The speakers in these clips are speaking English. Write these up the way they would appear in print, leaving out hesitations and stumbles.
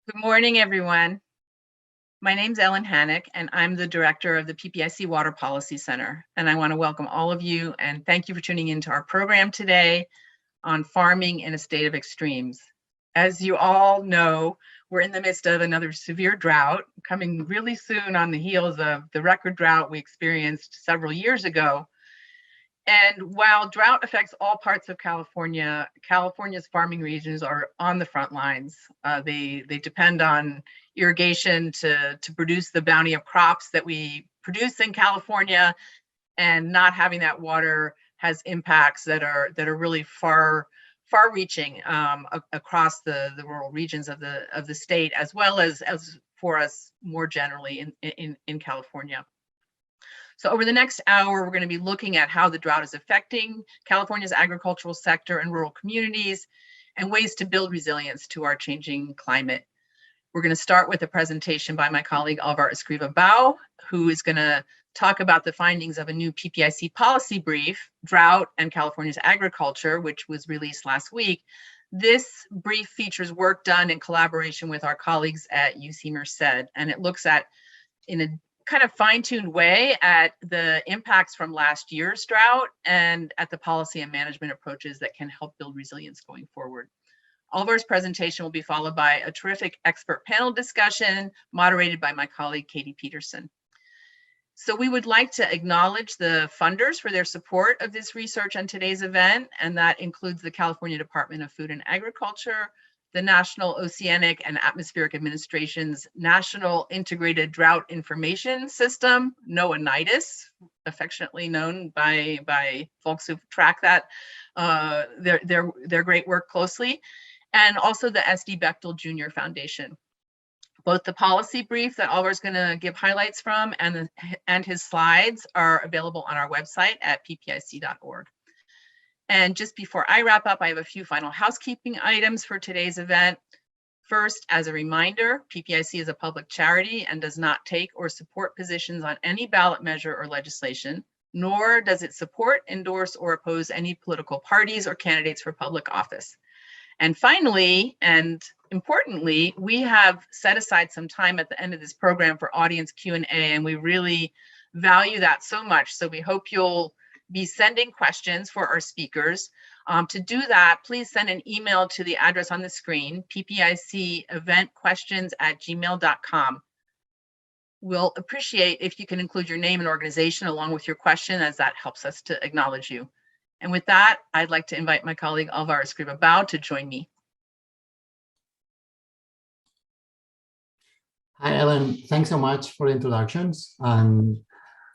Good morning, everyone. My name's Ellen Hannock, and I'm the director of the PPIC Water Policy Center. And I want to welcome all of you and thank you for tuning into our program today on farming in a state of extremes. As you all know, we're in the midst of another severe drought coming really soon on the heels of the record drought we experienced several years ago. And while drought affects all parts of California, California's farming regions are on the front lines. They depend on irrigation to produce the bounty of crops that we produce in California, and not having that water has impacts that are really far-reaching across the rural regions of the state, as well as for us more generally in California. So over the next hour, we're going to be looking at how the drought is affecting California's agricultural sector and rural communities and ways to build resilience to our changing climate. We're going to start with a presentation by my colleague Alvar Escriva-Bou, who is going to talk about the findings of a new PPIC policy brief, Drought and California's Agriculture, which was released last week. This brief features work done in collaboration with our colleagues at UC Merced, and it looks at, in a kind of fine-tuned way, at the impacts from last year's drought and at the policy and management approaches that can help build resilience going forward. Alvar's presentation will be followed by a terrific expert panel discussion moderated by my colleague, Caitlin Peterson. So we would like to acknowledge the funders for their support of this research on today's event, and that includes the California Department of Food and Agriculture, the National Oceanic and Atmospheric Administration's National Integrated Drought Information System, NOAA-NIDIS, affectionately known by folks who track that, their great work closely, and also the SD Bechtel Jr. Foundation. Both the policy brief that Alvar is going to give highlights from and his slides are available on our website at ppic.org. And just before I wrap up, I have a few final housekeeping items for today's event. First, as a reminder, PPIC is a public charity and does not take or support positions on any ballot measure or legislation, nor does it support, endorse, or oppose any political parties or candidates for public office. And finally, and importantly, we have set aside some time at the end of this program for audience Q&A, and we really value that so much. So we hope you'll be sending questions for our speakers. To do that, please send an email to the address on the screen, ppiceventquestions@gmail.com. We'll appreciate if you can include your name and organization along with your question, as that helps us to acknowledge you. And with that, I'd like to invite my colleague Alvar Escriva-Bou to join me. Hi, Ellen. Thanks so much for the introductions. And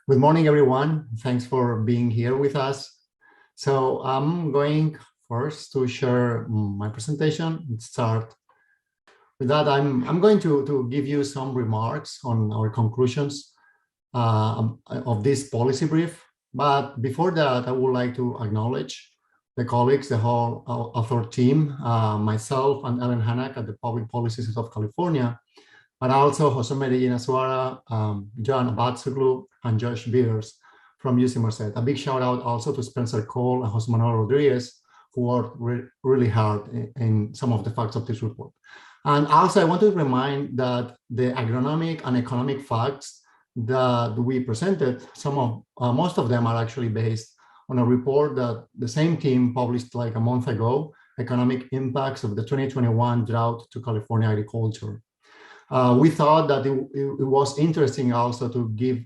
good morning, everyone. Thanks for being here with us. So I'm going first to share my presentation and start. With that, I'm going to give you some remarks on our conclusions of this policy brief. But before that, I would like to acknowledge the colleagues, the whole author team, myself and Ellen Hannock at the Public Policy Center of California, but also Jose Medellin Azuara, John Abatsoglu, and Josh Beers from UC Merced. A big shout out also to Spencer Cole and Jose Manuel Rodriguez, who worked really hard in some of the facts of this report. And also I want to remind that the agronomic and economic facts that we presented, most of them are actually based on a report that the same team published like a month ago, Economic Impacts of the 2021 Drought to California Agriculture. We thought that it was interesting also to give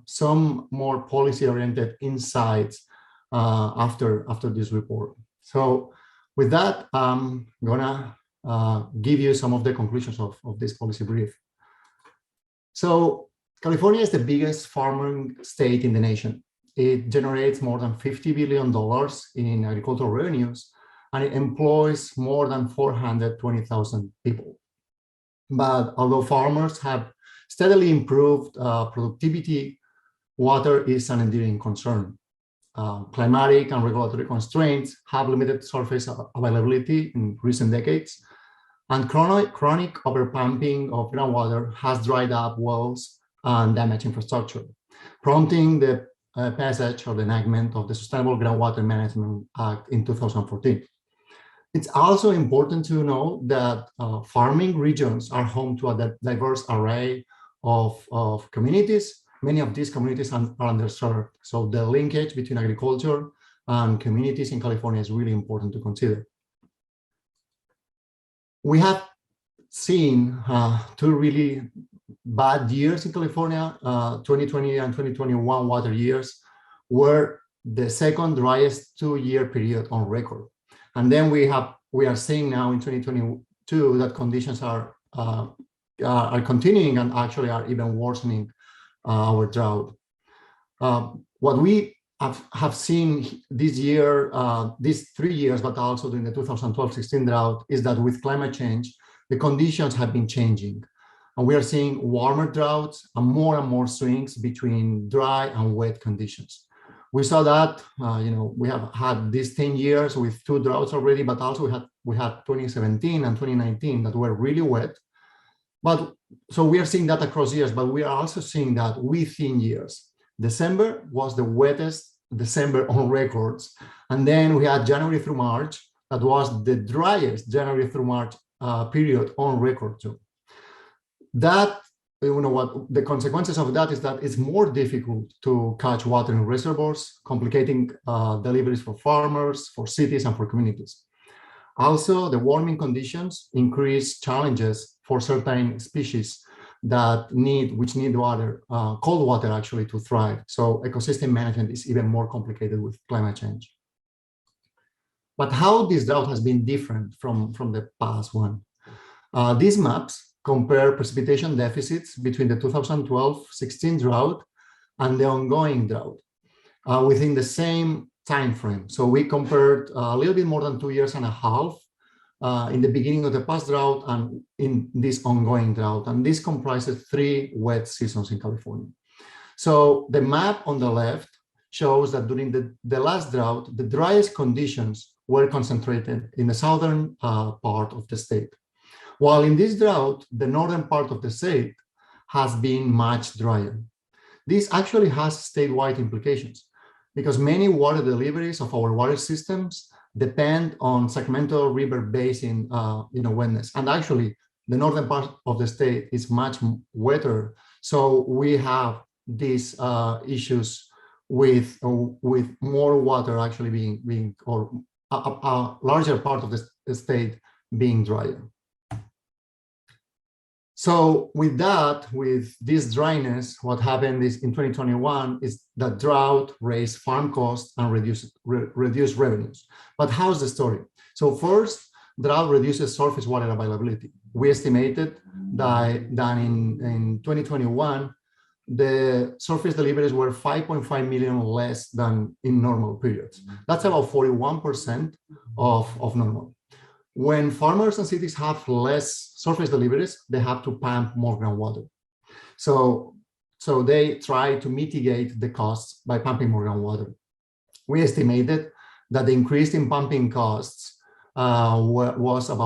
some more policy-oriented insights after this report. So with that, I'm gonna give you some of the conclusions of this policy brief. So California is the biggest farming state in the nation. It generates more than $50 billion in agricultural revenues, and it employs more than 420,000 people. But although farmers have steadily improved productivity, water is an enduring concern. Climatic and regulatory constraints have limited surface availability in recent decades, and chronic overpumping of groundwater has dried up wells and damaged infrastructure, prompting the passage or the enactment of the Sustainable Groundwater Management Act in 2014. It's also important to know that farming regions are home to a diverse array of communities. Many of these communities are underserved. So the linkage between agriculture and communities in California is really important to consider. We have seen two really bad years in California. 2020 and 2021 water years were the second driest 2-year period on record. And then we are seeing now in 2022 that conditions are continuing and actually are even worsening our drought. What we have seen this year, these 3 years, but also during the 2012-16 drought, is that with climate change, the conditions have been changing. And we are seeing warmer droughts and more swings between dry and wet conditions. We saw that, we have had these 10 years with 2 droughts already, but also we had 2017 and 2019 that were really wet. But so we are seeing that across years, but we are also seeing that within years. December was the wettest December on records. And then we had January through March, that was the driest January through March period on record too. That, what the consequences of that is that it's more difficult to catch water in reservoirs, complicating deliveries for farmers, for cities, and for communities. Also, the warming conditions increase challenges for certain species which need water, cold water actually, to thrive. So ecosystem management is even more complicated with climate change. But how this drought has been different from the past one. These maps compare precipitation deficits between the 2012-16 drought and the ongoing drought within the same time frame. So we compared a little bit more than 2.5 years in the beginning of the past drought and in this ongoing drought. And this comprises 3 wet seasons in California. So the map on the left shows that during the last drought, the driest conditions were concentrated in the southern part of the state. While in this drought, the northern part of the state has been much drier. This actually has statewide implications because many water deliveries of our water systems depend on Sacramento River Basin wetness. And actually, the northern part of the state is much wetter. So we have these issues with more water actually being or a larger part of the state being drier. So with this dryness, what happened is in 2021 is that drought raised farm costs and reduced revenues. But how's the story? So first, drought reduces surface water availability. We estimated that in 2021, the surface deliveries were 5.5 million less than in normal periods. That's about 41% of normal. When farmers and cities have less surface deliveries, they have to pump more groundwater. So they try to mitigate the costs by pumping more groundwater. We estimated that the increase in pumping costs costed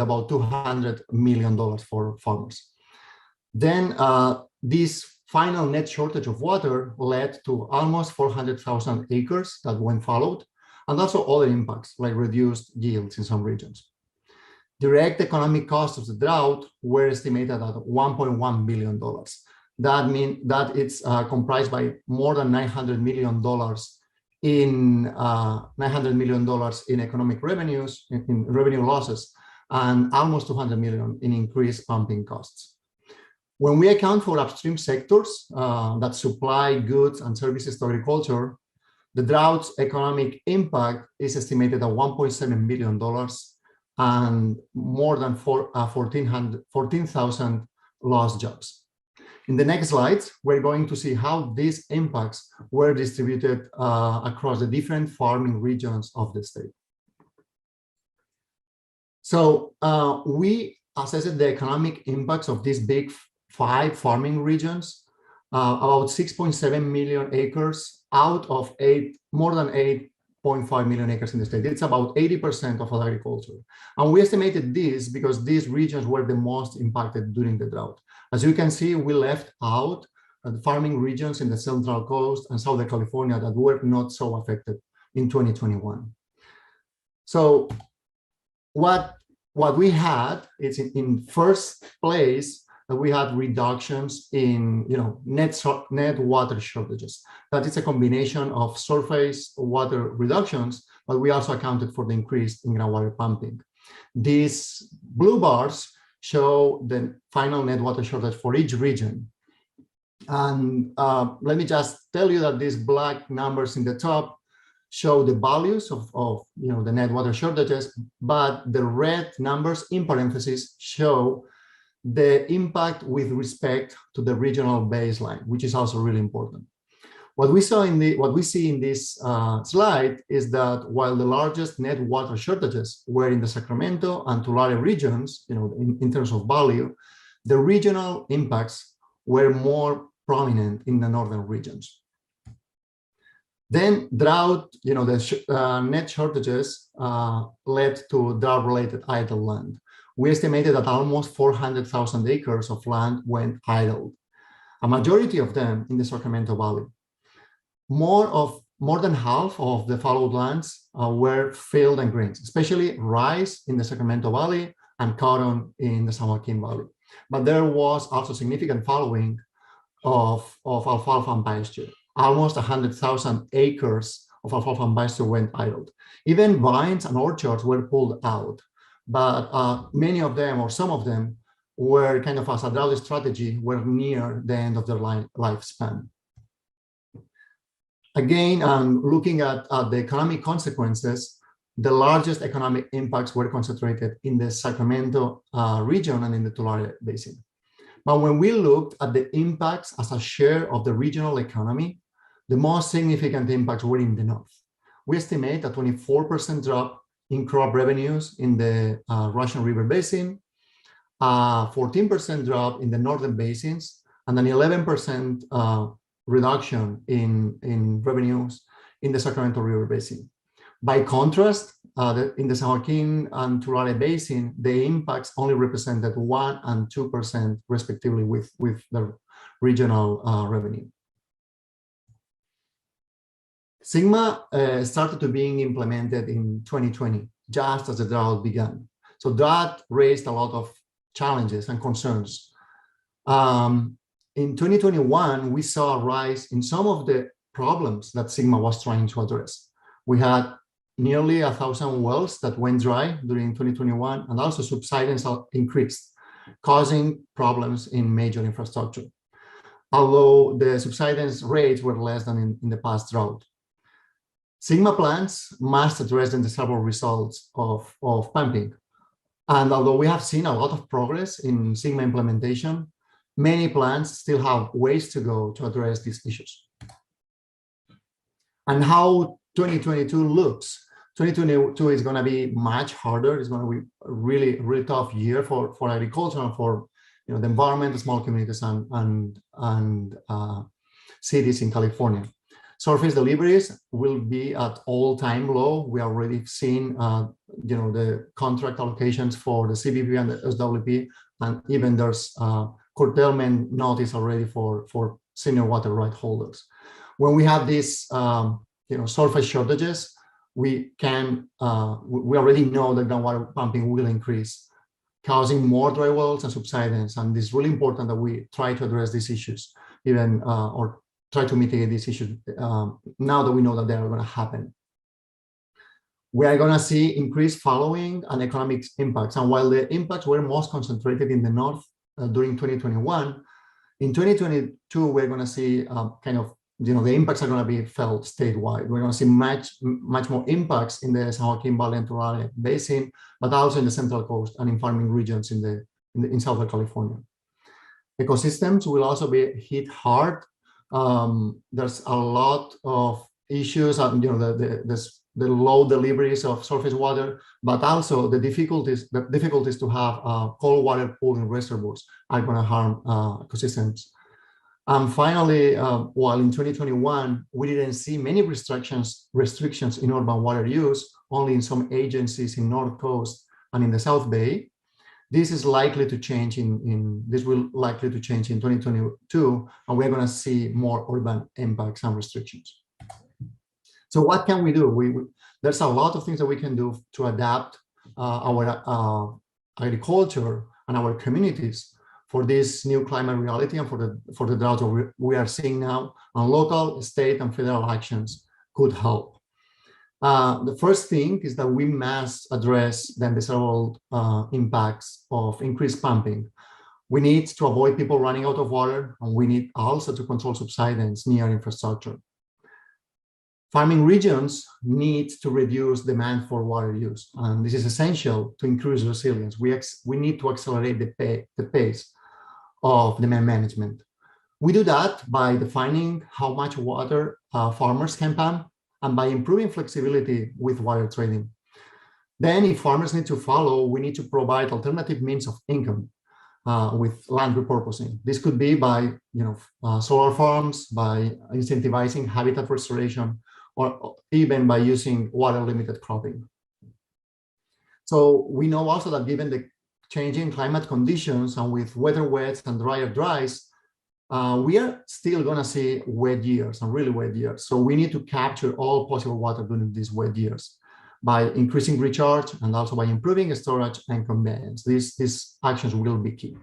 about $200 million for farmers. Then this final net shortage of water led to almost 400,000 acres that went fallowed, and also other impacts like reduced yields in some regions. Direct economic costs of the drought were estimated at $1.1 billion. That means that it's comprised by more than $900 million in economic revenues, in revenue losses, and almost $200 million in increased pumping costs. When we account for upstream sectors that supply goods and services to agriculture, the drought's economic impact is estimated at $1.7 billion and more than 14,000 lost jobs. In the next slides, we're going to see how these impacts were distributed across the different farming regions of the state. So we assessed the economic impacts of these big 5 farming regions, about 6.7 million acres out of more than 8.5 million acres in the state. It's about 80% of agriculture. And we estimated this because these regions were the most impacted during the drought. As you can see, we left out the farming regions in the Central Coast and Southern California that were not so affected in 2021. So what we had is in first place that we had reductions in net water shortages. That is a combination of surface water reductions, but we also accounted for the increase in groundwater pumping. These blue bars show the final net water shortage for each region. And let me just tell you that these black numbers in the top show the values of the net water shortages, but the red numbers in parentheses show the impact with respect to the regional baseline, which is also really important. What we see in this slide is that while the largest net water shortages were in the Sacramento and Tulare regions, in terms of value, the regional impacts were more prominent in the northern regions. Then drought, the net shortages led to drought-related idle land. We estimated that almost 400,000 acres of land went idle, a majority of them in the Sacramento Valley. More than half of the fallowed lands were field and grains, especially rice in the Sacramento Valley and cotton in the San Joaquin Valley. But there was also significant fallowing of alfalfa and pasture. Almost 100,000 acres of alfalfa and pasture went idled. Even vines and orchards were pulled out, but many of them, or some of them, were kind of as a drought strategy, were near the end of their lifespan. Again, looking at the economic consequences, the largest economic impacts were concentrated in the Sacramento region and in the Tulare Basin. But when we looked at the impacts as a share of the regional economy, the most significant impacts were in the north. We estimate a 24% drop in crop revenues in the Russian River Basin, a 14% drop in the northern basins, and an 11% reduction in revenues in the Sacramento River Basin. By contrast, in the San Joaquin and Tulare Basin, the impacts only represented 1% and 2% respectively with the regional revenue. SGMA started to being implemented in 2020, just as the drought began. So that raised a lot of challenges and concerns. In 2021, we saw a rise in some of the problems that SGMA was trying to address. We had nearly 1,000 wells that went dry during 2021, and also subsidence increased, causing problems in major infrastructure, although the subsidence rates were less than in the past drought. SGMA plans must address the undesirable results of pumping. And although we have seen a lot of progress in SGMA implementation, many plans still have ways to go to address these issues. And how 2022 looks. 2022 is going to be much harder. It's going to be a really, really tough year for agriculture and for the environment, the small communities, and cities in California. Surface deliveries will be at all-time low. We already seen the contract allocations for the CBP and the SWP, and even there's curtailment notice already for senior water right holders. When we have these surface shortages, we already know that groundwater pumping will increase, causing more dry wells and subsidence. And it's really important that we try to address these issues, or try to mitigate these issues now that we know that they are going to happen. We are going to see increased following and economic impacts. And while the impacts were most concentrated in the north during 2021, in 2022, we're going to see the impacts are going to be felt statewide. We're going to see much more impacts in the San Joaquin Valley and Tulare Basin, but also in the Central Coast and in farming regions in Southern California. Ecosystems will also be hit hard. There's a lot of issues, the low deliveries of surface water, but also the difficulties to have cold water pool in reservoirs are going to harm ecosystems. And finally, while in 2021, we didn't see many restrictions in urban water use, only in some agencies in North Coast and in the South Bay, this is likely to change this will likely to change in 2022, and we're going to see more urban impacts and restrictions. So what can we do? There's a lot of things that we can do to adapt our agriculture and our communities for this new climate reality and for the drought that we are seeing now, on local, state, and federal actions could help. The first thing is that we must address the undesirable impacts of increased pumping. We need to avoid people running out of water, and we need also to control subsidence near infrastructure. Farming regions need to reduce demand for water use, and this is essential to increase resilience. We need to accelerate the pace of demand management. We do that by defining how much water farmers can pump and by improving flexibility with water trading. Then, if farmers need to follow, we need to provide alternative means of income with land repurposing. This could be by solar farms, by incentivizing habitat restoration, or even by using water-limited cropping. So we know also that given the changing climate conditions and with wetter wets and drier dries, we are still going to see wet years and really wet years. So we need to capture all possible water during these wet years by increasing recharge and also by improving storage and conveyance. These actions will be key.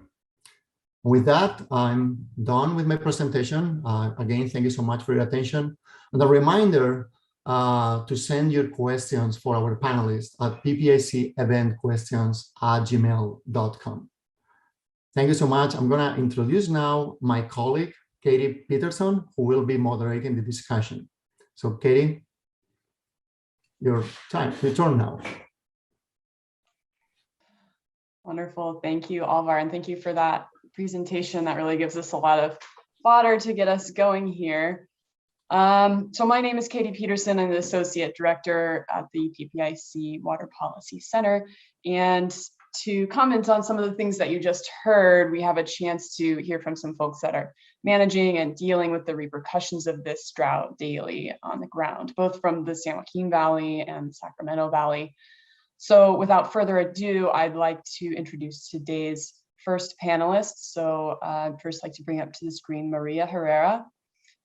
With that, I'm done with my presentation. Again, thank you so much for your attention. And a reminder to send your questions for our panelists at ppiceventquestions@gmail.com. Thank you so much. I'm going to introduce now my colleague, Caitlin Peterson, who will be moderating the discussion. So Caitlin, your turn now. Wonderful. Thank you, Alvar, and thank you for that presentation. That really gives us a lot of fodder to get us going here. So my name is Caitlin Peterson. I'm the Associate Director at the PPIC Water Policy Center. And to comment on some of the things that you just heard, we have a chance to hear from some folks that are managing and dealing with the repercussions of this drought daily on the ground, both from the San Joaquin Valley and Sacramento Valley. So without further ado, I'd like to introduce today's first panelist. So I'd first like to bring up to the screen Maria Herrera.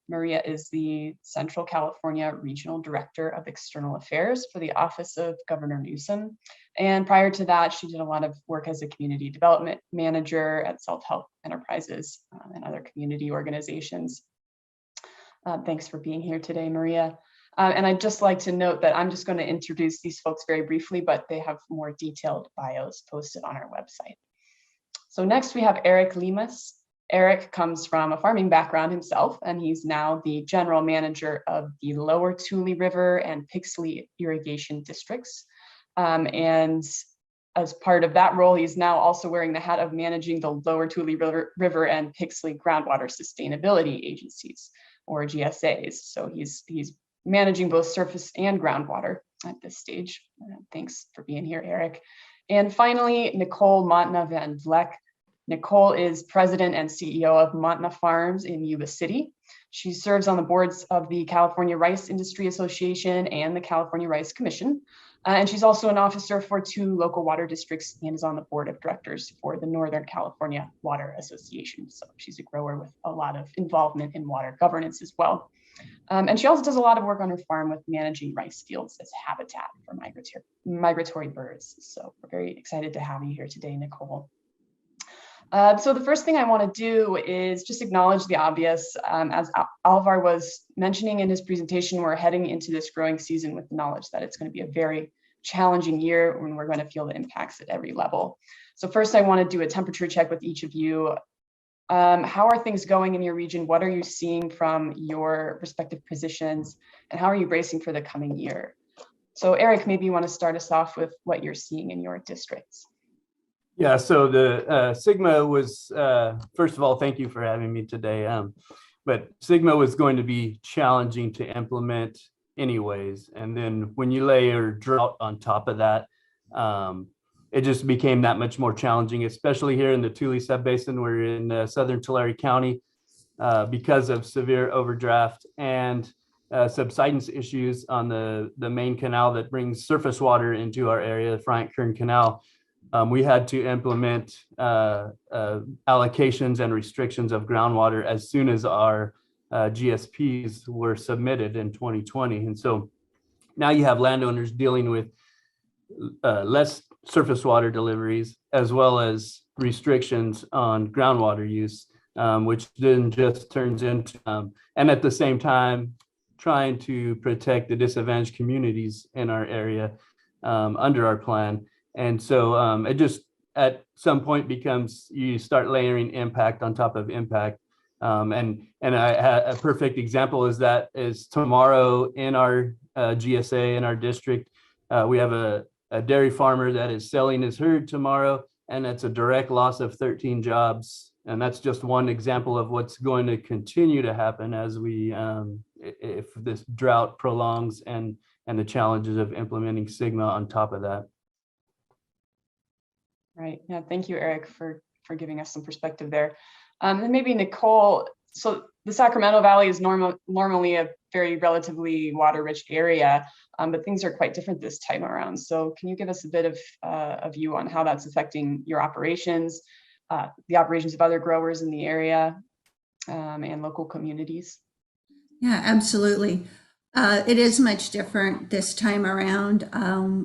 Maria is the Central California Regional Director of External Affairs for the Office of Governor Newsom. And prior to that, she did a lot of work as a community development manager at Self-Help Enterprises and other community organizations. Thanks for being here today, Maria. And I'd just like to note that I'm just going to introduce these folks very briefly, but they have more detailed bios posted on our website. So next we have Eric Limas. Eric comes from a farming background himself, and he's now the general manager of the Lower Tule River and Pixley irrigation districts. And as part of that role, he's now also wearing the hat of managing the Lower Tule River and Pixley groundwater sustainability agencies, or GSAs. So he's managing both surface and groundwater at this stage. Thanks for being here, Eric. And finally, Nicole Montna Van Vleck. Nicole is president and CEO of Montna Farms in Yuba City. She serves on the boards of the California Rice Industry Association and the California Rice Commission. And she's also an officer for 2 local water districts and is on the board of directors for the Northern California Water Association. So she's a grower with a lot of involvement in water governance as well. And she also does a lot of work on her farm with managing rice fields as habitat for migratory birds. So we're very excited to have you here today, Nicole. So the first thing I want to do is just acknowledge the obvious. As Alvar was mentioning in his presentation, we're heading into this growing season with the knowledge that it's going to be a very challenging year when we're going to feel the impacts at every level. So first, I want to do a temperature check with each of you. How are things going in your region? What are you seeing from your respective positions? And how are you bracing for the coming year? So Eric, maybe you want to start us off with what you're seeing in your districts. Yeah, so the Sigma was, first of all, thank you for having me today. But Sigma was going to be challenging to implement anyways. And then when you layer drought on top of that, it just became that much more challenging, especially here in the Tule subbasin. We're in southern Tulare County because of severe overdraft and subsidence issues on the main canal that brings surface water into our area, the Bryant Kern Canal. We had to implement allocations and restrictions of groundwater as soon as our GSPs were submitted in 2020. And so now you have landowners dealing with less surface water deliveries, as well as restrictions on groundwater use, which then just turns into, and at the same time, trying to protect the disadvantaged communities in our area under our plan. And so it just at some point becomes, you start layering impact on top of impact. And a perfect example is tomorrow in our GSA in our district, we have a dairy farmer that is selling his herd tomorrow, and it's a direct loss of 13 jobs. And that's just one example of what's going to continue to happen as we, if this drought prolongs and the challenges of implementing SGMA on top of that. Right. Yeah. Thank you, Eric, for giving us some perspective there. And maybe Nicole. So the Sacramento Valley is normally a very relatively water-rich area, but things are quite different this time around. So can you give us a bit of a view on how that's affecting your operations, the operations of other growers in the area, and local communities? Yeah, absolutely. It is much different this time around.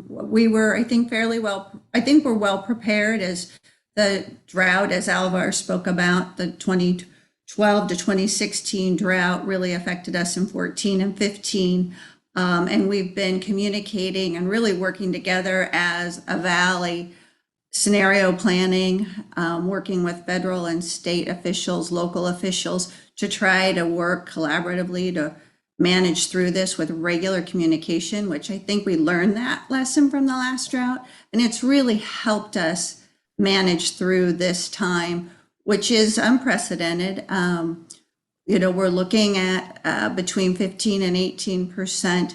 We were, I think, we're well prepared as the drought, as Alvar spoke about, the 2012 to 2016 drought really affected us in 14 and 15. And we've been communicating and really working together as a valley, scenario planning, working with federal and state officials, local officials, to try to work collaboratively to manage through this with regular communication, which I think we learned that lesson from the last drought. And it's really helped us manage through this time, which is unprecedented. We're looking at between 15 and 18%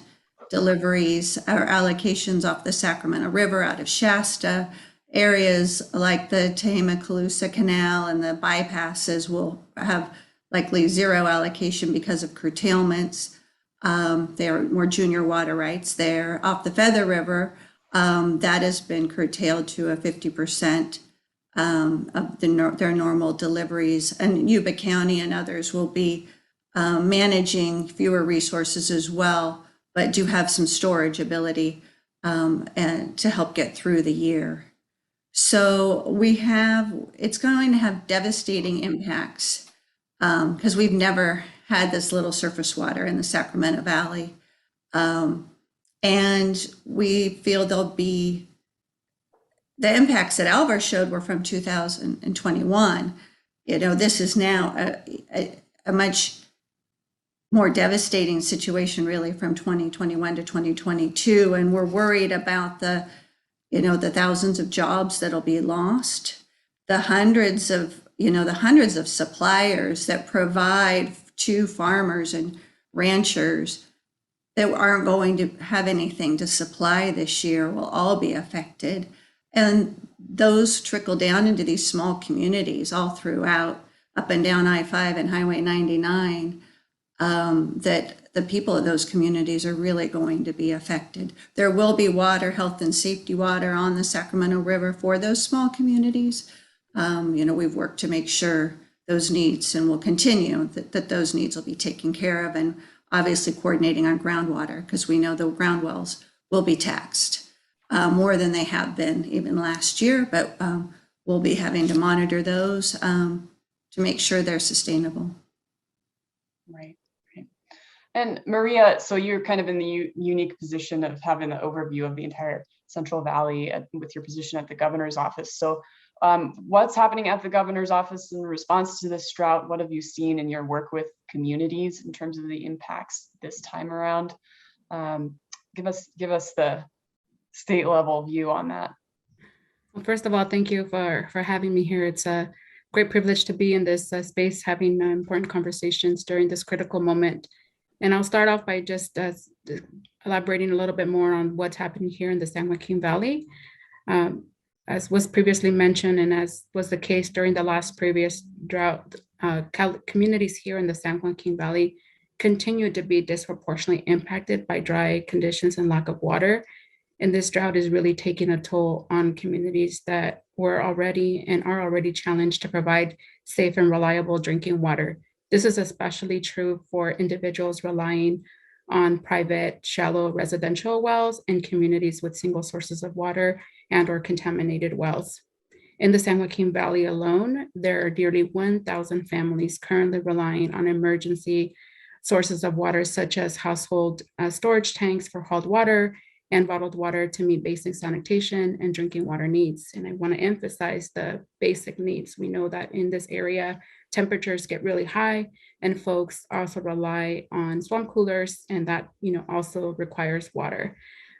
deliveries or allocations off the Sacramento River out of Shasta. Areas like the Tehama-Colusa Canal and the bypasses will have likely zero allocation because of curtailments. There are more junior water rights there. Off the Feather River, that has been curtailed to a 50% of their normal deliveries. And Yuba County and others will be managing fewer resources as well, but do have some storage ability and to help get through the year. So it's going to have devastating impacts because we've never had this little surface water in the Sacramento Valley. And we feel there'll be, the impacts that Alvar showed were from 2021. This is now a much more devastating situation really from 2021 to 2022. And we're worried about the thousands of jobs that'll be lost, the hundreds of suppliers that provide to farmers and ranchers that aren't going to have anything to supply this year will all be affected. And those trickle down into these small communities all throughout, up and down I-5 and Highway 99, that the people of those communities are really going to be affected. There will be water, health and safety water on the Sacramento River for those small communities. We've worked to make sure those needs, and will continue, that those needs will be taken care of, and obviously coordinating on groundwater, because we know the ground wells will be taxed more than they have been even last year, but we'll be having to monitor those to make sure they're sustainable. Right. And Maria, so you're kind of in the unique position of having the overview of the entire Central Valley with your position at the governor's office. So what's happening at the governor's office in response to this drought? What have you seen in your work with communities in terms of the impacts this time around? Give us the state level view on that. Well, first of all, thank you for having me here. It's a great privilege to be in this space, having important conversations during this critical moment. And I'll start off by just elaborating a little bit more on what's happening here in the San Joaquin Valley. As was previously mentioned, and as was the case during the last previous drought, communities here in the San Joaquin Valley continue to be disproportionately impacted by dry conditions and lack of water. And this drought is really taking a toll on communities that were already and are already challenged to provide safe and reliable drinking water. This is especially true for individuals relying on private shallow residential wells and communities with single sources of water and or contaminated wells. In the San Joaquin Valley alone, there are nearly 1,000 families currently relying on emergency sources of water, such as household storage tanks for hauled water and bottled water to meet basic sanitation and drinking water needs. And I want to emphasize the basic needs. We know that in this area, temperatures get really high, and folks also rely on swamp coolers, and that also requires water.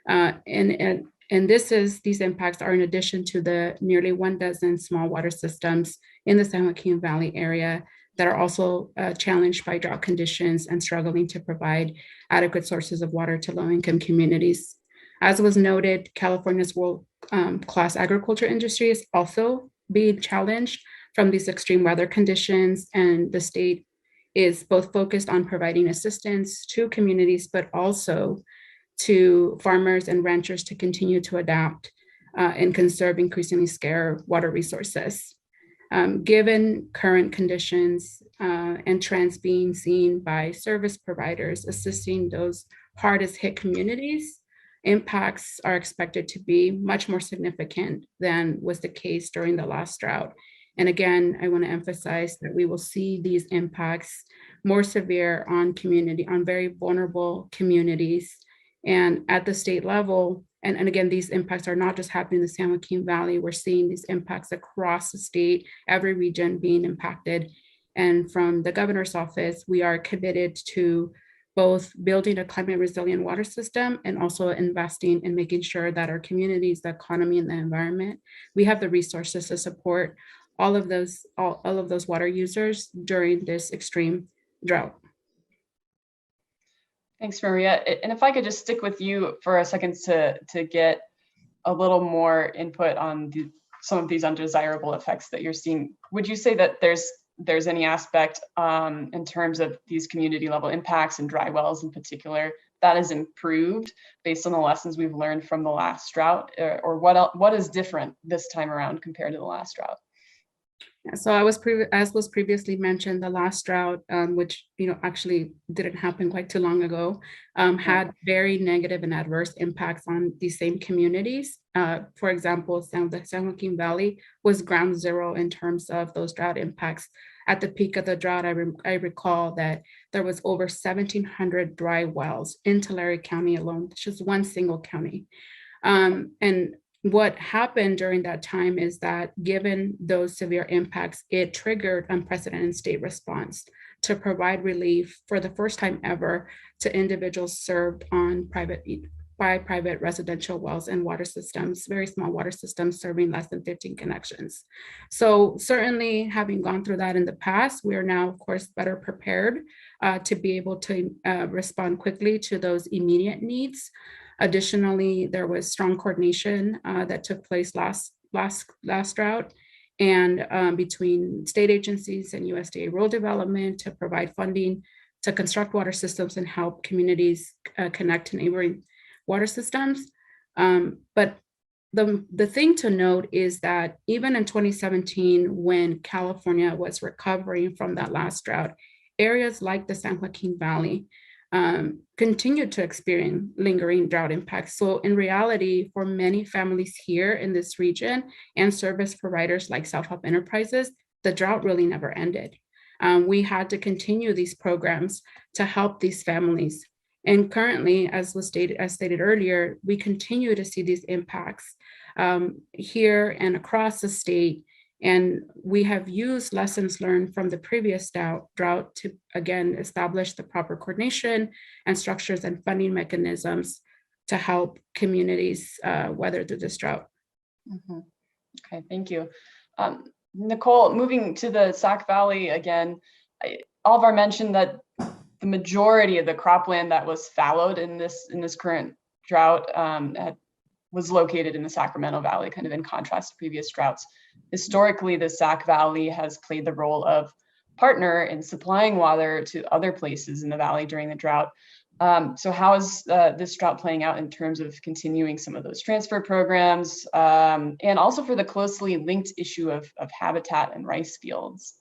And these impacts are in addition to the nearly 12 small water systems in the San Joaquin Valley area that are also challenged by drought conditions and struggling to provide adequate sources of water to low-income communities. As was noted, California's world-class agriculture industry is also being challenged from these extreme weather conditions, and the state is both focused on providing assistance to communities, but also to farmers and ranchers to continue to adapt and conserve increasingly scarce water resources. Given current conditions and trends being seen by service providers assisting those hardest hit communities, impacts are expected to be much more significant than was the case during the last drought. And again, I want to emphasize that we will see these impacts more severe on very vulnerable communities. And at the state level, and again, these impacts are not just happening in the San Joaquin Valley, we're seeing these impacts across the state, every region being impacted. And from the governor's office, we are committed to both building a climate resilient water system and also investing in making sure that our communities, the economy, and the environment, we have the resources to support all of those water users during this extreme drought. Thanks, Maria. And if I could just stick with you for a second to get a little more input on some of these undesirable effects that you're seeing, would you say that there's any aspect in terms of these community level impacts and dry wells in particular that has improved based on the lessons we've learned from the last drought, or what is different this time around compared to the last drought? So as was previously mentioned, the last drought, which actually didn't happen quite too long ago, had very negative and adverse impacts on these same communities. For example, the San Joaquin Valley was ground zero in terms of those drought impacts. At the peak of the drought, I recall that there was over 1,700 dry wells in Tulare County alone, just one single county. And what happened during that time is that given those severe impacts, it triggered unprecedented state response to provide relief for the first time ever to individuals served on private residential wells and water systems, very small water systems serving less than 15 connections. So certainly having gone through that in the past, we are now, of course, better prepared to be able to respond quickly to those immediate needs. Additionally, there was strong coordination that took place last drought, and between state agencies and USDA rural development to provide funding to construct water systems and help communities connect to neighboring water systems. But the thing to note is that even in 2017, when California was recovering from that last drought, areas like the San Joaquin Valley continued to experience lingering drought impacts. So in reality, for many families here in this region and service providers like Self-Help Enterprises, the drought really never ended. We had to continue these programs to help these families. And currently, as stated earlier, we continue to see these impacts here and across the state. And we have used lessons learned from the previous drought to, again, establish the proper coordination and structures and funding mechanisms to help communities weather through this drought. Mm-hmm. Okay, thank you. Nicole, moving to the Sac Valley again, Alvar mentioned that the majority of the cropland that was fallowed in this current drought was located in the Sacramento Valley, kind of in contrast to previous droughts. Historically, the Sac Valley has played the role of partner in supplying water to other places in the valley during the drought. So how is this drought playing out in terms of continuing some of those transfer programs, and also for the closely linked issue of habitat and rice fields?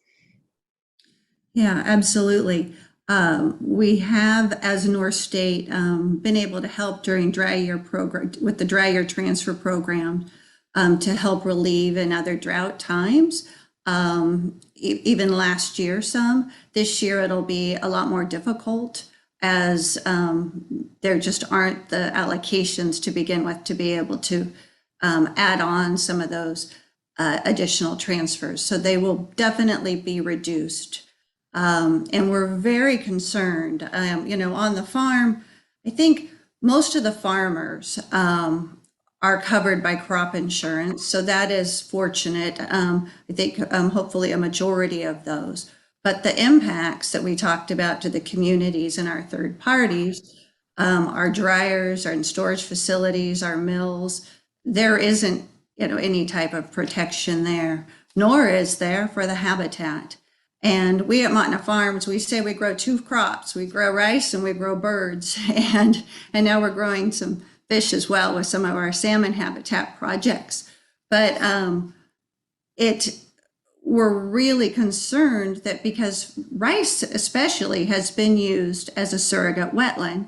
Yeah, absolutely. We have, as North State, been able to help during dry year program with the dry year transfer program to help relieve in other drought times. Even last year some. This year it'll be a lot more difficult as there just aren't the allocations to begin with to be able to add on some of those additional transfers. So they will definitely be reduced. And we're very concerned, on the farm. I think most of the farmers are covered by crop insurance. So that is fortunate. I think hopefully a majority of those. But the impacts that we talked about to the communities and our third parties, our dryers, our storage facilities, our mills, there isn't any type of protection there, nor is there for the habitat. And we at Montna Farms, we say we grow two crops. We grow rice and we grow birds. And now we're growing some fish as well with some of our salmon habitat projects. But we're really concerned that because rice especially has been used as a surrogate wetland,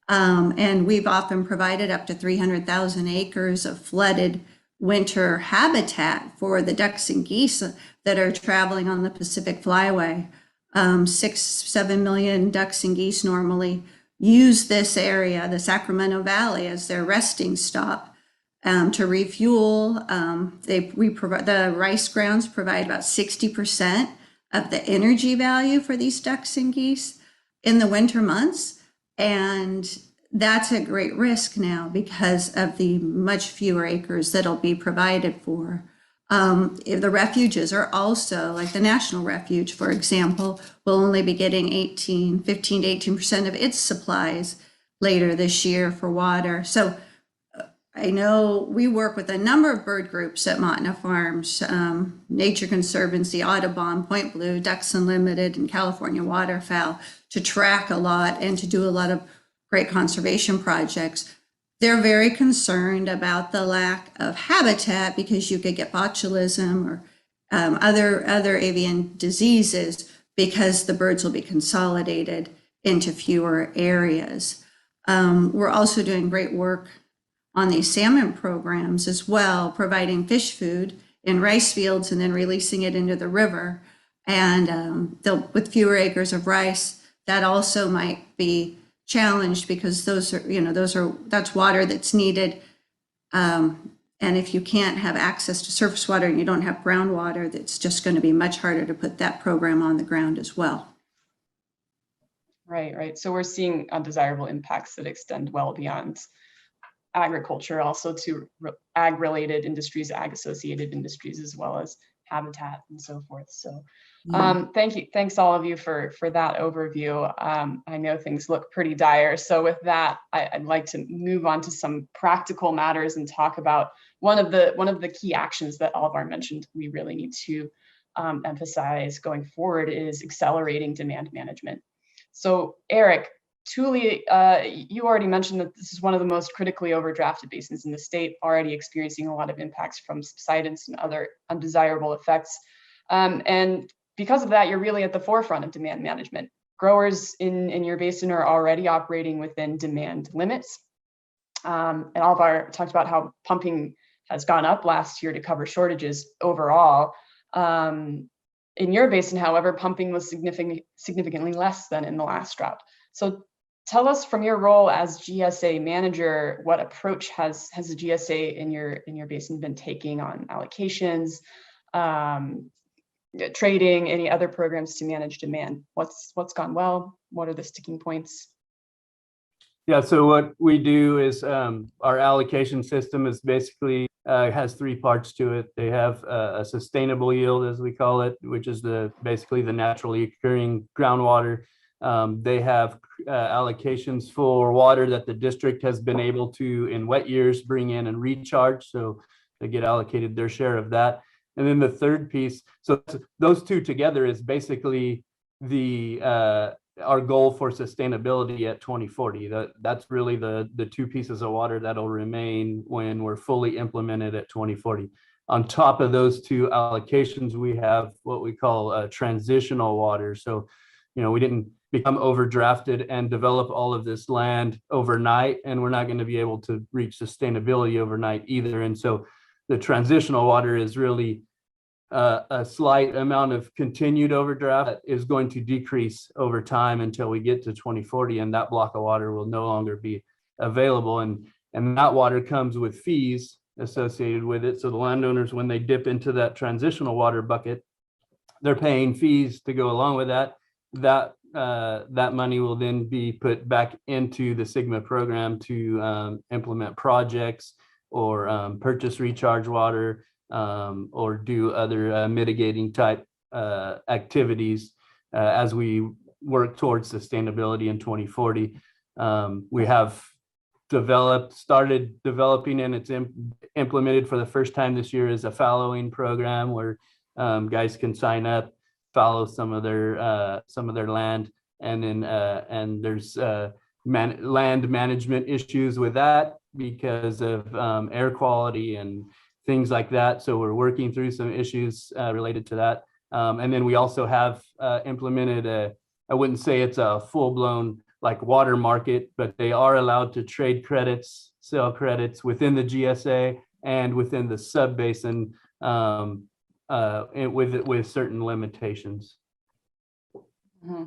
and we've often provided up to 300,000 acres of flooded winter habitat for the ducks and geese that are traveling on the Pacific Flyway. 6-7 million ducks and geese normally use this area, the Sacramento Valley, as their resting stop to refuel. The rice grounds provide about 60% of the energy value for these ducks and geese in the winter months. And that's a great risk now because of the much fewer acres that'll be provided for. If the refuges are also, like the National Refuge, for example, will only be getting 15 to 18% of its supplies later this year for water. So I know we work with a number of bird groups at Montna Farms, Nature Conservancy, Audubon, Point Blue, Ducks Unlimited, and California Waterfowl, to track a lot and to do a lot of great conservation projects. They're very concerned about the lack of habitat because you could get botulism or other avian diseases because the birds will be consolidated into fewer areas. We're also doing great work on these salmon programs as well, providing fish food in rice fields and then releasing it into the river. And with fewer acres of rice, that also might be challenged because that's water that's needed. And if you can't have access to surface water and you don't have groundwater, that's just going to be much harder to put that program on the ground as well. Right. So we're seeing undesirable impacts that extend well beyond agriculture, also to ag-related industries, ag-associated industries, as well as habitat and so forth. So thanks all of you for that overview. I know things look pretty dire. So with that, I'd like to move on to some practical matters and talk about one of the key actions that Alvar mentioned we really need to emphasize going forward is accelerating demand management. So Eric, Tule, you already mentioned that this is one of the most critically overdrafted basins in the state, already experiencing a lot of impacts from subsidence and other undesirable effects. And because of that, you're really at the forefront of demand management. Growers in your basin are already operating within demand limits. And Alvar talked about how pumping has gone up last year to cover shortages overall. In your basin, however, pumping was significantly less than in the last drought. So tell us, from your role as GSA manager, what approach has the GSA in your basin been taking on allocations, trading, any other programs to manage demand? What's gone well? What are the sticking points? Yeah, so what we do is our allocation system is basically has three parts to it. They have a sustainable yield, as we call it, which is basically the naturally occurring groundwater. They have allocations for water that the district has been able to, in wet years, bring in and recharge. So they get allocated their share of that. And then the third piece, so those two together is basically our goal for sustainability at 2040. That's really the two pieces of water that'll remain when we're fully implemented at 2040. On top of those two allocations, we have what we call transitional water. So, we didn't become overdrafted and develop all of this land overnight, and we're not going to be able to reach sustainability overnight either. And so the transitional water is really a slight amount of continued overdraft that is going to decrease over time until we get to 2040, and that block of water will no longer be available. And that water comes with fees associated with it. So the landowners, when they dip into that transitional water bucket, they're paying fees to go along with that. That money will then be put back into the SGMA program to implement projects or purchase recharge water or do other mitigating type activities as we work towards sustainability in 2040. We have started developing, and it's implemented for the first time this year, is a fallowing program where guys can sign up, fallow some of their land, and then and there's land management issues with that because of air quality and things like that. So we're working through some issues related to that. And then we also have implemented I wouldn't say it's a full-blown like water market, but they are allowed to trade credits, sell credits within the GSA and within the sub-basin with certain limitations. Mm-hmm.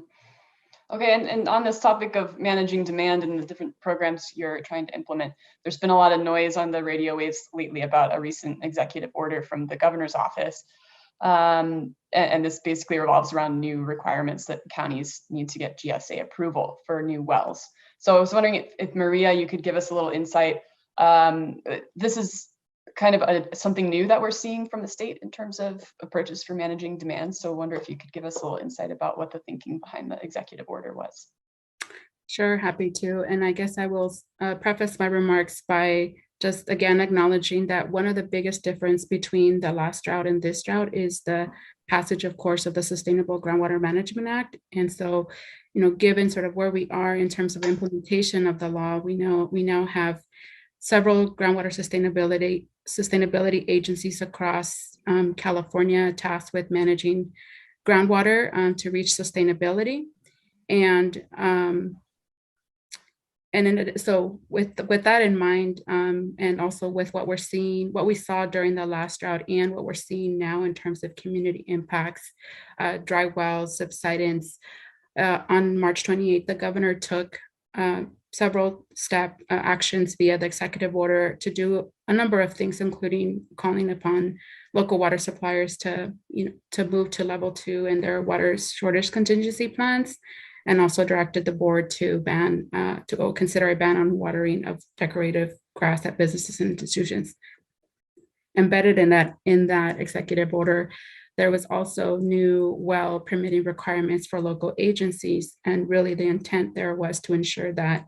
Okay, and on this topic of managing demand and the different programs you're trying to implement, there's been a lot of noise on the radio waves lately about a recent executive order from the governor's office. And this basically revolves around new requirements that counties need to get GSA approval for new wells. So I was wondering if Maria, you could give us a little insight. This is kind of something new that we're seeing from the state in terms of approaches for managing demand. So I wonder if you could give us a little insight about what the thinking behind the executive order was. Sure, happy to. And I guess I will preface my remarks by just again acknowledging that one of the biggest difference between the last drought and this drought is the passage, of course, of the Sustainable Groundwater Management Act. And so, given sort of where we are in terms of implementation of the law, we now have several groundwater sustainability agencies across California tasked with managing groundwater to reach sustainability. So with that in mind, and also with what we saw during the last drought and what we're seeing now in terms of community impacts, dry wells, subsidence, on March 28th, the governor took several actions via the executive order to do a number of things, including calling upon local water suppliers to move to level 2 in their water shortage contingency plans, and also directed the board to consider a ban on watering of decorative grass at businesses and institutions. Embedded in that executive order, there was also new well permitting requirements for local agencies, and really the intent there was to ensure that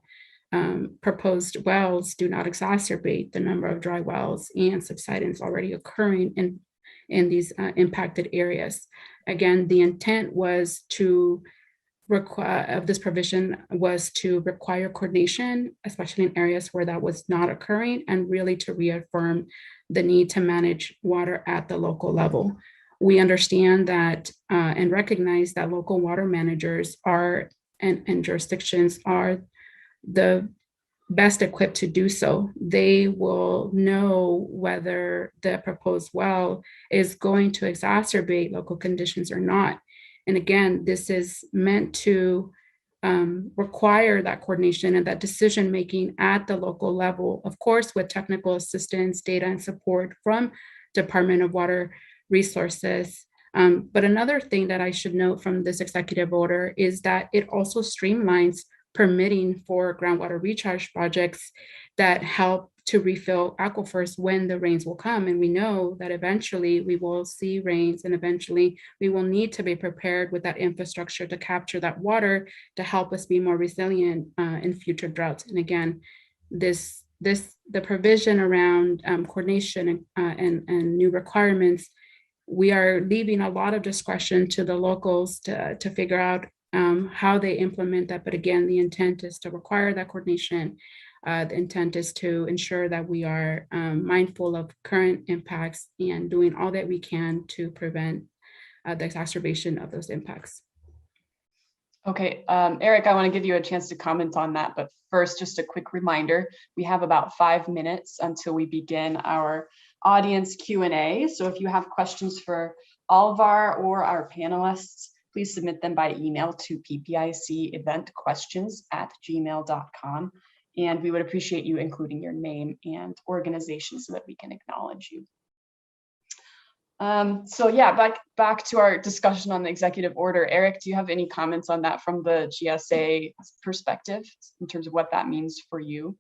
proposed wells do not exacerbate the number of dry wells and subsidence already occurring in these impacted areas. Again, the intent was of this provision was to require coordination, especially in areas where that was not occurring, and really to reaffirm the need to manage water at the local level. We understand that and recognize that local water managers and jurisdictions are the best equipped to do so. They will know whether the proposed well is going to exacerbate local conditions or not. And again, this is meant to require that coordination and that decision-making at the local level, of course, with technical assistance, data, and support from Department of Water Resources. But another thing that I should note from this executive order is that it also streamlines permitting for groundwater recharge projects that help to refill aquifers when the rains will come. And we know that eventually we will see rains, and eventually we will need to be prepared with that infrastructure to capture that water to help us be more resilient in future droughts. And again, the provision around coordination and new requirements, we are leaving a lot of discretion to the locals to figure out how they implement that. But again, the intent is to require that coordination. The intent is to ensure that we are mindful of current impacts and doing all that we can to prevent the exacerbation of those impacts. Okay, Eric, I want to give you a chance to comment on that, but first, just a quick reminder, we have about 5 minutes until we begin our audience Q&A. So if you have questions for Alvar or our panelists, please submit them by email to ppiceventquestions@gmail.com. And we would appreciate you including your name and organization so that we can acknowledge you. So yeah, back to our discussion on the executive order. Eric, do you have any comments on that from the GSA perspective in terms of what that means for you?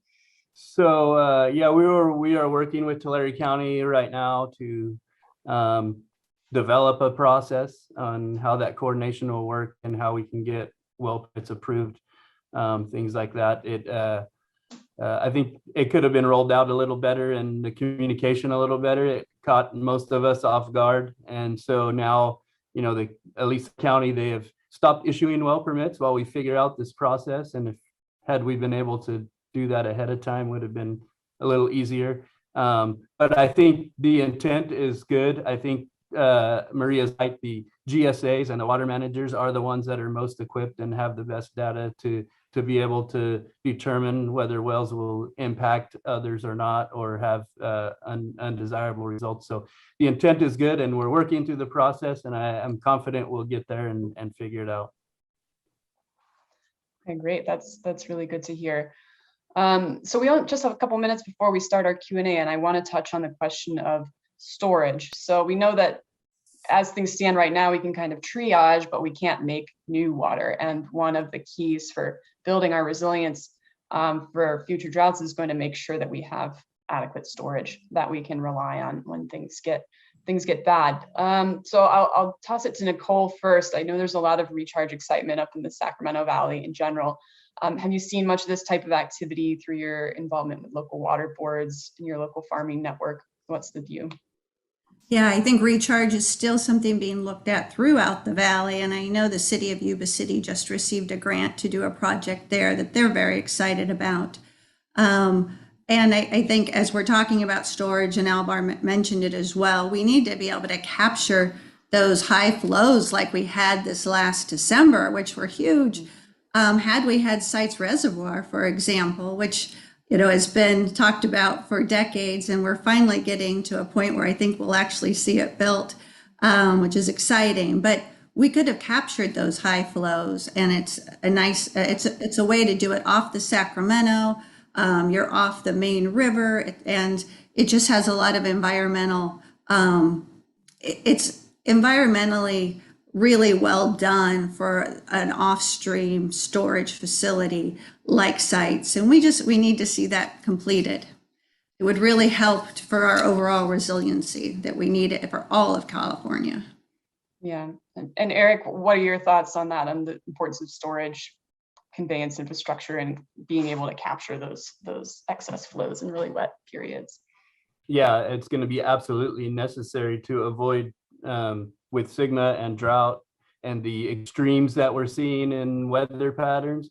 So yeah, we are working with Tulare County right now to develop a process on how that coordination will work and how we can get well permits approved, things like that. I think it could have been rolled out a little better and the communication a little better. It caught most of us off guard. And so now, you know, at least the county, they have stopped issuing well permits while we figure out this process. And had we been able to do that ahead of time, would have been a little easier. But I think the intent is good. I think Maria's right, the GSAs and the water managers are the ones that are most equipped and have the best data to be able to determine whether wells will impact others or not, or have undesirable results. So the intent is good and we're working through the process, and I'm confident we'll get there and figure it out. Okay, great. That's really good to hear. So we just have a couple minutes before we start our Q&A, and I want to touch on the question of storage. So we know that as things stand right now, we can kind of triage, but we can't make new water. And one of the keys for building our resilience for future droughts is going to make sure that we have adequate storage that we can rely on when things get bad. So I'll toss it to Nicole first. I know there's a lot of recharge excitement up in the Sacramento Valley in general. Have you seen much of this type of activity through your involvement with local water boards and your local farming network? What's the view? Yeah, I think recharge is still something being looked at throughout the valley. And I know the city of Yuba City just received a grant to do a project there that they're very excited about. And I think as we're talking about storage, and Alvar mentioned it as well, we need to be able to capture those high flows like we had this last December, which were huge. Had we had Sites Reservoir, for example, which has been talked about for decades, and we're finally getting to a point where I think we'll actually see it built, which is exciting. But we could have captured those high flows, and it's a nice, it's a way to do it off the Sacramento. You're off the main river, and it just has a lot of environmental. It's environmentally really well done for an off-stream storage facility like Sites, and we need to see that completed. It would really help for our overall resiliency that we need it for all of California. Yeah, and Eric, what are your thoughts on that, on the importance of storage, conveyance infrastructure, and being able to capture those excess flows in really wet periods? Yeah, it's going to be absolutely necessary to avoid with Sigma and drought and the extremes that we're seeing in weather patterns.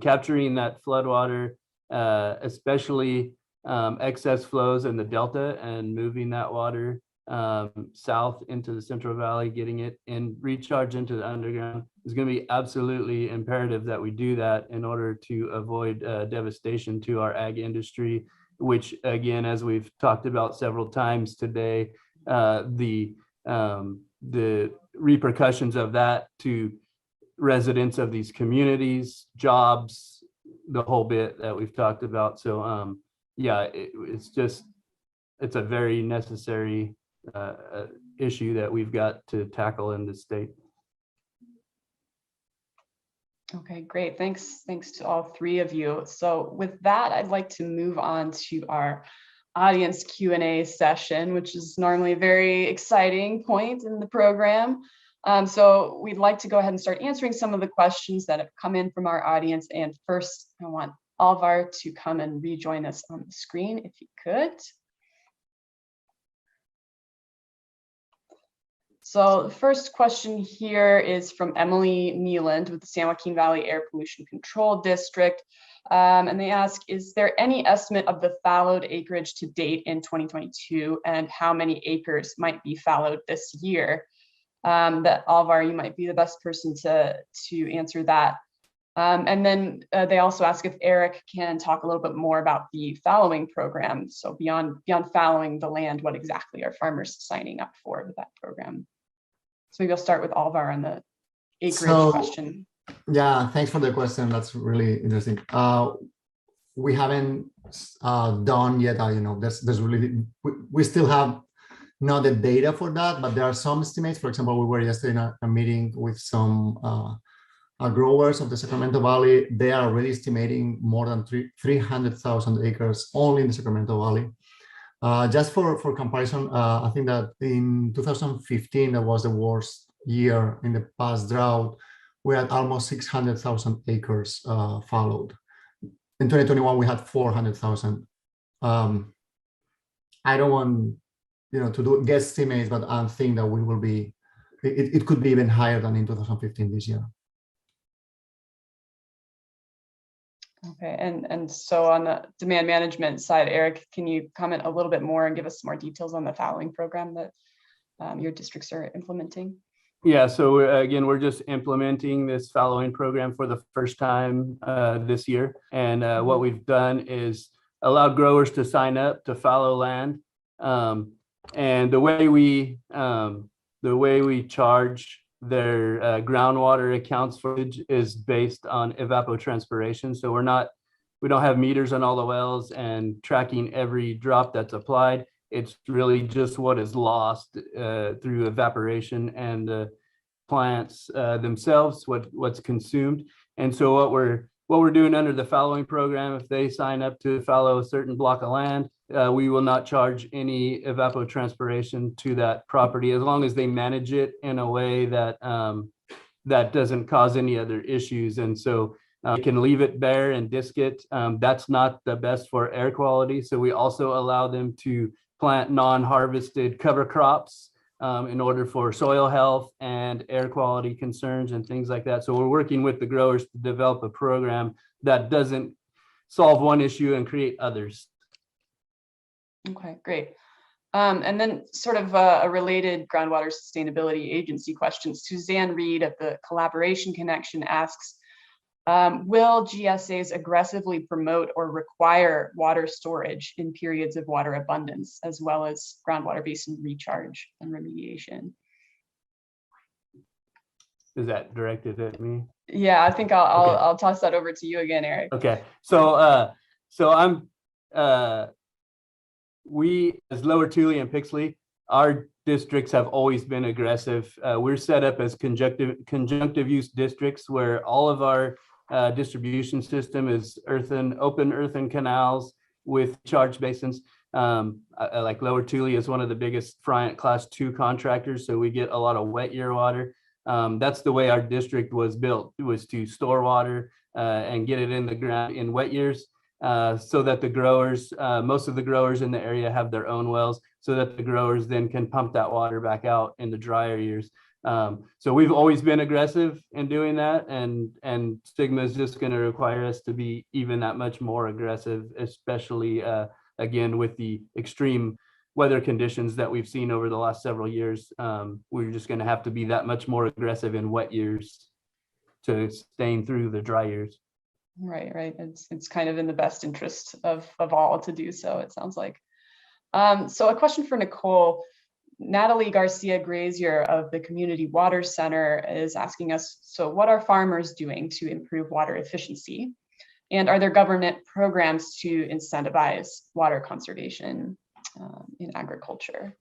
Capturing that floodwater, especially excess flows in the Delta, and moving that water south into the Central Valley, getting it in recharge into the underground, is going to be absolutely imperative that we do that in order to avoid devastation to our ag industry, which, again, as we've talked about several times today, the repercussions of that to residents of these communities, jobs, the whole bit that we've talked about. So yeah, it's a very necessary issue that we've got to tackle in the state. Okay, great. Thanks to all three of you. So with that, I'd like to move on to our audience Q&A session, which is normally a very exciting point in the program. So we'd like to go ahead and start answering some of the questions that have come in from our audience. And first, I want Alvar to come and rejoin us on the screen, if you could. So the first question here is from Emily Nealand with the San Joaquin Valley Air Pollution Control District. And they ask, is there any estimate of the fallowed acreage to date in 2022, and how many acres might be fallowed this year? that Alvar, you might be the best person to answer that. And then they also ask if Eric can talk a little bit more about the fallowing program. So beyond fallowing the land, what exactly are farmers signing up for with that program? So maybe I'll start with Alvar on the acreage question. Yeah, thanks for the question. That's really interesting. We haven't done yet. There's really we still have not the data for that, but there are some estimates. For example, we were yesterday in a meeting with some growers of the Sacramento Valley. They are already estimating more than 300,000 acres only in the Sacramento Valley. Just for comparison, I think that in 2015, that was the worst year in the past drought. We had almost 600,000 acres fallowed. In 2021, we had 400,000. I don't want to do guesstimates, but I think that we will be. It could be even higher than in 2015 this year. Okay, and so on the demand management side, Eric, can you comment a little bit more and give us more details on the fallowing program that your districts are implementing? Yeah, so again, we're just implementing this fallowing program for the first time this year. And what we've done is allowed growers to sign up to fallow land. And the way we charge their groundwater accounts footage is based on evapotranspiration. So we don't have meters on all the wells and tracking every drop that's applied. It's really just what is lost through evaporation and the plants themselves, what's consumed. And so what we're doing under the fallowing program, if they sign up to fallow a certain block of land, we will not charge any evapotranspiration to that property as long as they manage it in a way that that doesn't cause any other issues. And so you can leave it bare and disc it. That's not the best for air quality. So we also allow them to plant non-harvested cover crops in order for soil health and air quality concerns and things like that. So we're working with the growers to develop a program that doesn't solve one issue and create others. Okay, great. And then sort of a related groundwater sustainability agency question. Suzanne Reed of the Collaboration Connection asks, will GSAs aggressively promote or require water storage in periods of water abundance, as well as groundwater basin recharge and remediation? Is that directed at me? Yeah, I think I'll toss that over to you again, Eric. Okay, so we, as Lower Tule and Pixley, our districts have always been aggressive. We're set up as conjunctive use districts where all of our distribution system is open earthen canals with charge basins. Like Lower Tule is one of the biggest Friant Class 2 contractors, so we get a lot of wet year water. That's the way our district was built, was to store water and get it in the ground in wet years. So that the growers, most of the growers in the area have their own wells, so that the growers then can pump that water back out in the drier years. So we've always been aggressive in doing that, and Stigma is just going to require us to be even that much more aggressive, especially again with the extreme weather conditions that we've seen over the last several years. We're just going to have to be that much more aggressive in wet years to sustain through the dry years. Right. It's kind of in the best interest of all to do so, it sounds like. So a question for Nicole. Natalie Garcia Grazier of the Community Water Center is asking us, so what are farmers doing to improve water efficiency? And are there government programs to incentivize water conservation in agriculture?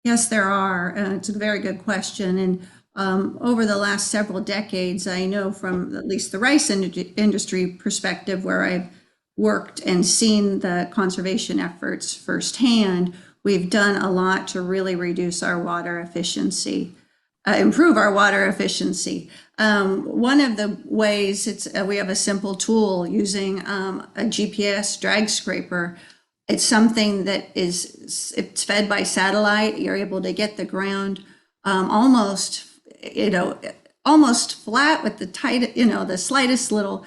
Yes, there are. It's a very good question. And over the last several decades, I know from at least the rice industry perspective, where I've worked and seen the conservation efforts firsthand, we've done a lot to really reduce our water efficiency, improve our water efficiency. One of the ways we have a simple tool using a GPS drag scraper. It's something that it's fed by satellite. You're able to get the ground almost flat with the slightest little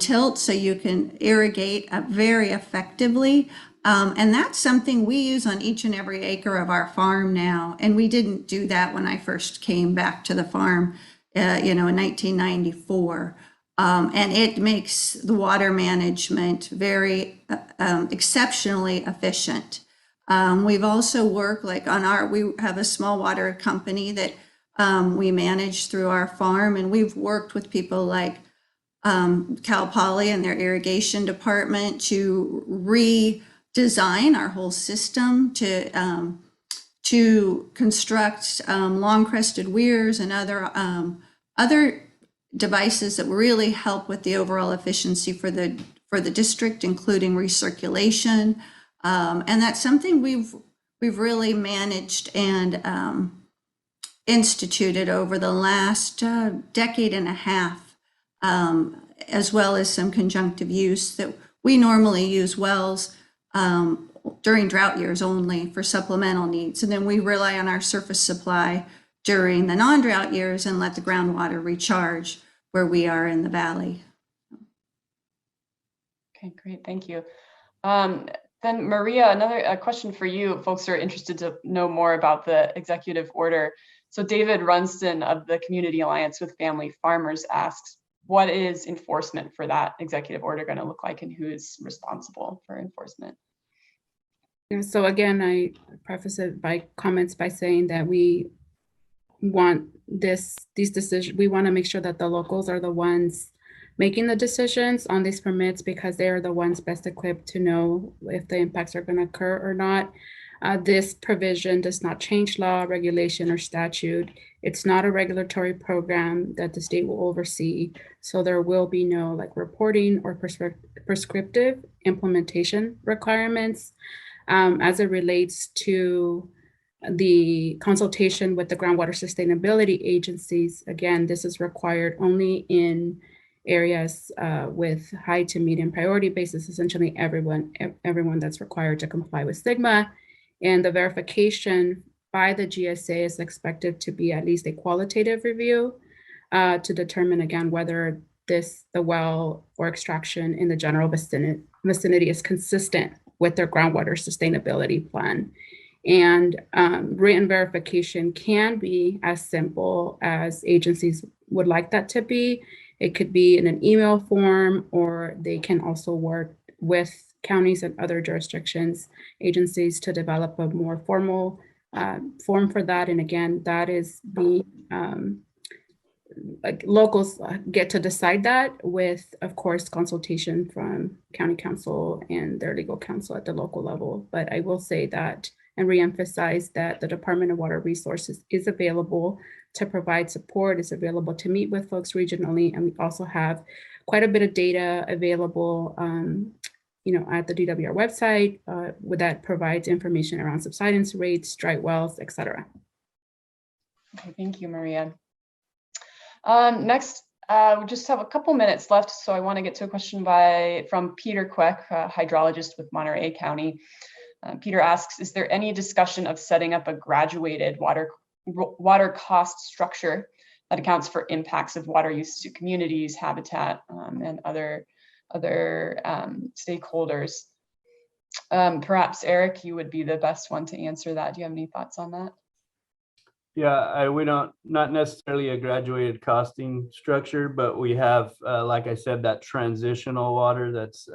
tilt, so you can irrigate very effectively. And that's something we use on each and every acre of our farm now. And we didn't do that when I first came back to the farm, in 1994. And it makes the water management very exceptionally efficient. We've also worked we have a small water company that we manage through our farm, and we've worked with people like Cal Poly and their irrigation department to redesign our whole system, to construct long crested weirs and other devices that really help with the overall efficiency for the district, including recirculation. And that's something we've really managed and instituted over the last decade and a half, as well as some conjunctive use that we normally use wells during drought years only for supplemental needs. And then we rely on our surface supply during the non-drought years and let the groundwater recharge where we are in the valley. Okay, great, thank you. Then Maria, another question for you. Folks are interested to know more about the executive order. So David Runston of the Community Alliance with Family Farmers asks, what is enforcement for that executive order going to look like, and who is responsible for enforcement? Yeah, so again, I preface it by comments by saying that we want these decisions. We want to make sure that the locals are the ones making the decisions on these permits, because they are the ones best equipped to know if the impacts are going to occur or not. This provision does not change law, regulation, or statute. It's not a regulatory program that the state will oversee. So there will be no reporting or prescriptive implementation requirements. As it relates to the consultation with the groundwater sustainability agencies, again, this is required only in areas with high to medium priority basis, essentially everyone that's required to comply with SGMA. And the verification by the GSA is expected to be at least a qualitative review to determine, again, whether the well or extraction in the general vicinity is consistent with their groundwater sustainability plan. And written verification can be as simple as agencies would like that to be. It could be in an email form, or they can also work with counties and other jurisdictions, agencies, to develop a more formal form for that. And again, that is the locals get to decide that with, of course, consultation from county council and their legal counsel at the local level. But I will say that and reemphasize that the Department of Water Resources is available to provide support, is available to meet with folks regionally. And we also have quite a bit of data available at the DWR website that provides information around subsidence rates, dry wells, et cetera. Okay, thank you, Maria. Next, we just have a couple minutes left, so I want to get to a question from Peter Queck, a hydrologist with Monterey County. Peter asks, is there any discussion of setting up a graduated water cost structure that accounts for impacts of water use to communities, habitat, and other stakeholders? Perhaps Eric, you would be the best one to answer that. Do you have any thoughts on that? Yeah, we not necessarily a graduated costing structure, but we have, like I said, that transitional water that's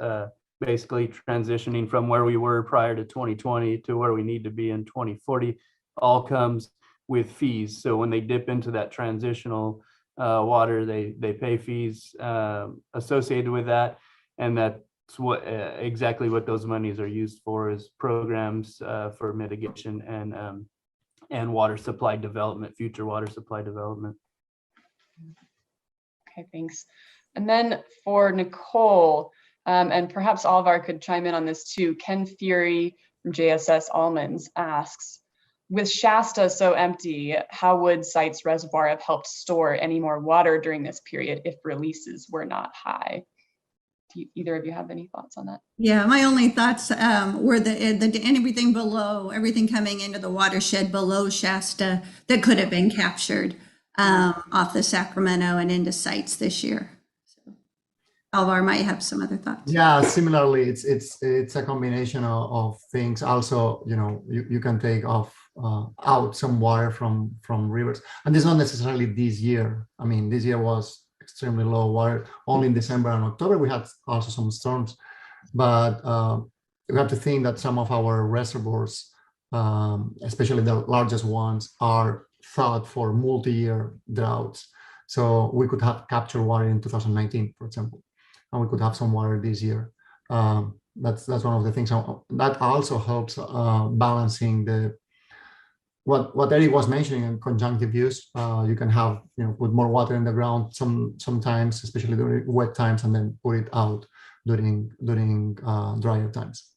basically transitioning from where we were prior to 2020 to where we need to be in 2040, all comes with fees. So when they dip into that transitional water, they pay fees associated with that. And that's exactly what those monies are used for, is programs for mitigation and water supply development, future water supply development. Okay, thanks. And then for Nicole, and perhaps Alvar could chime in on this too, Ken Fury from JSS Almonds asks, with Shasta so empty, how would Site's reservoir have helped store any more water during this period if releases were not high? Do either of you have any thoughts on that? Yeah, my only thoughts were everything coming into the watershed below Shasta that could have been captured off the Sacramento and into Sites this year. So. Alvar might have some other thoughts. Yeah, similarly, it's a combination of things. Also, you can take out some water from rivers, and it's not necessarily this year. I mean, this year was extremely low water. Only in December and October we had also some storms, but we have to think that some of our reservoirs, especially the largest ones, are thought for multi-year droughts. So we could have captured water in 2019, for example, and we could have some water this year. That's one of the things that also helps balancing what Eric was mentioning in conjunctive use. You can have put more water in the ground sometimes, especially during wet times, and then put it out during drier times.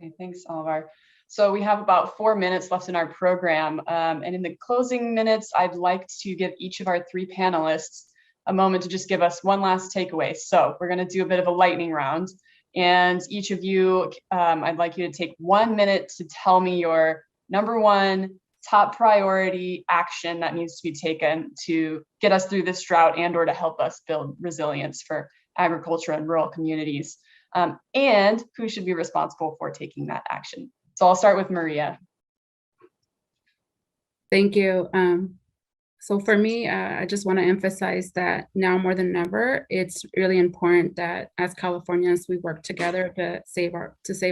Okay, thanks, Alvar. So we have about 4 minutes left in our program. And in the closing minutes, I'd like to give each of our 3 panelists a moment to just give us one last takeaway. So we're going to do a bit of a lightning round. And each of you, I'd like you to take 1 minute to tell me your number 1 top priority action that needs to be taken to get us through this drought and/or to help us build resilience for agriculture and rural communities. And who should be responsible for taking that action. So I'll start with Maria. Thank you. So for me, I just want to emphasize that now more than ever, it's really important that as Californians, we work together to save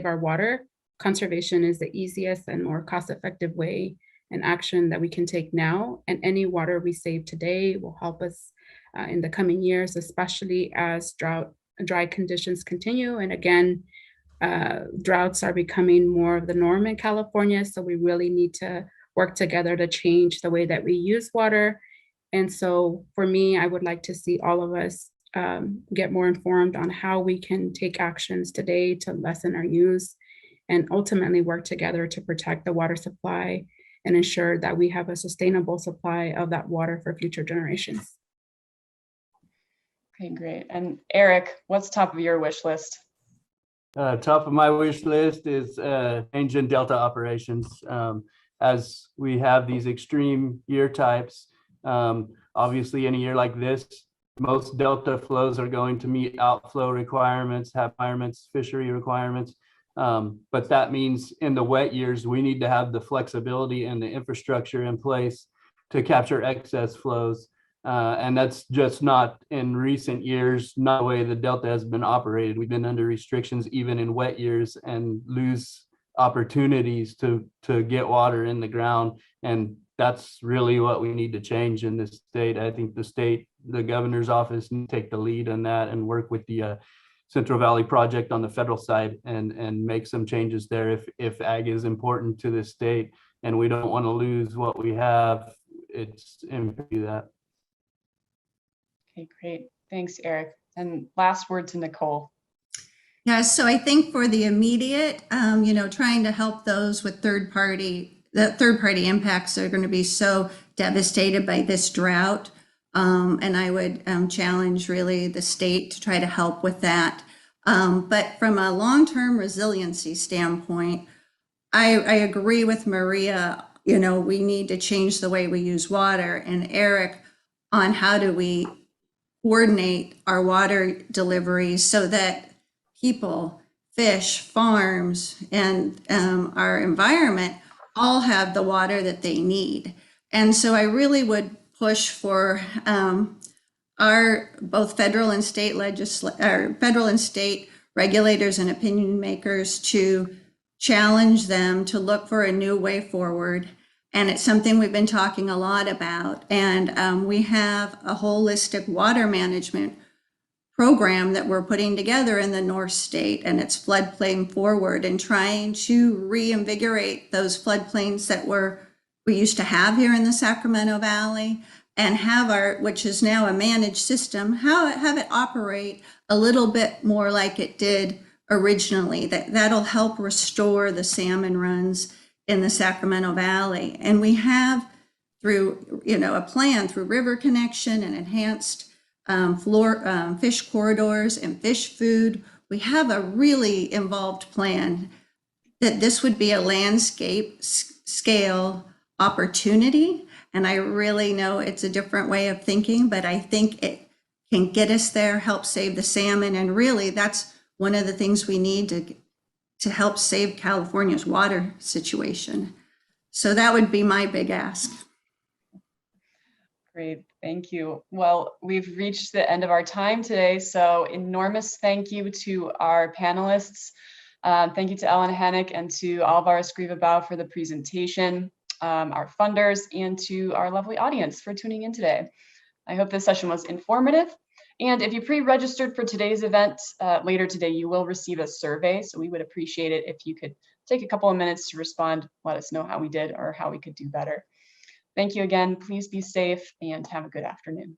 our water. Conservation is the easiest and more cost-effective way and action that we can take now. And any water we save today will help us in the coming years, especially as dry conditions continue. And again, droughts are becoming more of the norm in California. So we really need to work together to change the way that we use water. And so for me, I would like to see all of us get more informed on how we can take actions today to lessen our use and ultimately work together to protect the water supply and ensure that we have a sustainable supply of that water for future generations. Okay, great. And Eric, what's top of your wish list? Top of my wish list is change in Delta operations. As we have these extreme year types, obviously in a year like this, most Delta flows are going to meet outflow requirements, fishery requirements. But that means in the wet years, we need to have the flexibility and the infrastructure in place to capture excess flows. And that's just not in recent years, not the way the Delta has been operated. We've been under restrictions even in wet years and lose opportunities to get water in the ground. And that's really what we need to change in this state. I think the governor's office need to take the lead on that and work with the Central Valley Project on the federal side and make some changes there if ag is important to the state and we don't want to lose what we have. It's impede that. Okay, great. Thanks, Eric. And last word to Nicole. Yeah, so I think for the immediate, trying to help those with third party impacts that are going to be so devastated by this drought. And I would challenge really the state to try to help with that. But from a long-term resiliency standpoint, I agree with Maria. We need to change the way we use water, and Eric on how do we coordinate our water deliveries so that people, fish, farms, and our environment all have the water that they need. And so I really would push for our both federal and state regulators and opinion makers to challenge them to look for a new way forward. And it's something we've been talking a lot about. And we have a holistic water management program that we're putting together in the North State, and it's floodplain forward and trying to reinvigorate those floodplains that we used to have here in the Sacramento Valley and have which is now a managed system, have it operate a little bit more like it did originally. That'll help restore the salmon runs in the Sacramento Valley. And we have through, a plan through river connection and enhanced fish corridors and fish food. We have a really involved plan that this would be a landscape scale opportunity. And I really know it's a different way of thinking, but I think it can get us there, help save the salmon. And really, that's one of the things we need to help save California's water situation. So that would be my big ask. Great, thank you. Well, we've reached the end of our time today, so enormous thank you to our panelists. Thank you to Ellen Hannock and to Alvar Escriva-Bou for the presentation, our funders, and to our lovely audience for tuning in today. I hope this session was informative. And if you pre-registered for today's event later today, you will receive a survey. So we would appreciate it if you could take a couple of minutes to respond, let us know how we did or how we could do better. Thank you again. Please be safe and have a good afternoon.